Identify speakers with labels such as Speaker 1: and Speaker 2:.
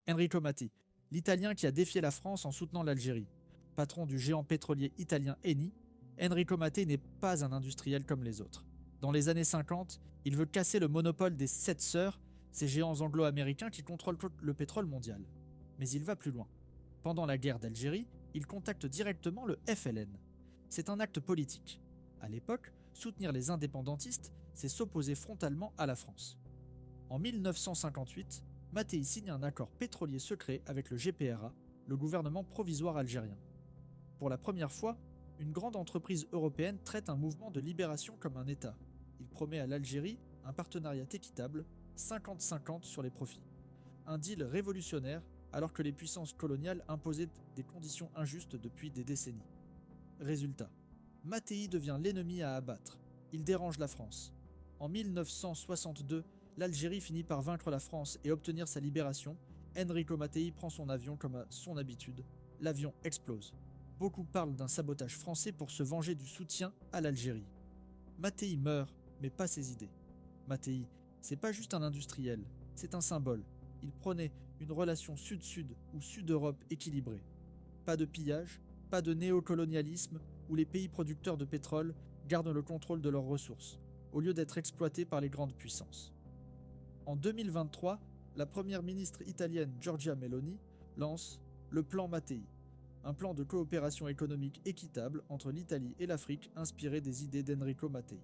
Speaker 1: Enrico Mattei, l'Italien qui a défié la France en soutenant l'Algérie. Patron du géant pétrolier italien Eni, Enrico Mattei n'est pas un industriel comme les autres. Dans les années 50, il veut casser le monopole des 7 sœurs, ces géants anglo-américains qui contrôlent le pétrole mondial. Mais il va plus loin. Pendant la guerre d'Algérie, il contacte directement le FLN. C'est un acte politique. À l'époque, soutenir les indépendantistes, c'est s'opposer frontalement à la France. En 1958, Mattei signe un accord pétrolier secret avec le GPRA, le gouvernement provisoire algérien. Pour la première fois, une grande entreprise européenne traite un mouvement de libération comme un État. Il promet à l'Algérie un partenariat équitable, 50-50 sur les profits. Un deal révolutionnaire alors que les puissances coloniales imposaient des conditions injustes depuis des décennies. Résultat, Mattei devient l'ennemi à abattre. Il dérange la France. En 1962, l'Algérie finit par vaincre la France et obtenir sa libération. Enrico Mattei prend son avion comme à son habitude. L'avion explose. Beaucoup parlent d'un sabotage français pour se venger du soutien à l'Algérie. Mattei meurt, mais pas ses idées. Mattei, c'est pas juste un industriel, c'est un symbole. Il prônait une relation sud-sud ou sud-Europe équilibrée. Pas de pillage, pas de néocolonialisme où les pays producteurs de pétrole gardent le contrôle de leurs ressources, au lieu d'être exploités par les grandes puissances. En 2023, la première ministre italienne Giorgia Meloni lance le plan Mattei, un plan de coopération économique équitable entre l'Italie et l'Afrique inspiré des idées d'Enrico Mattei.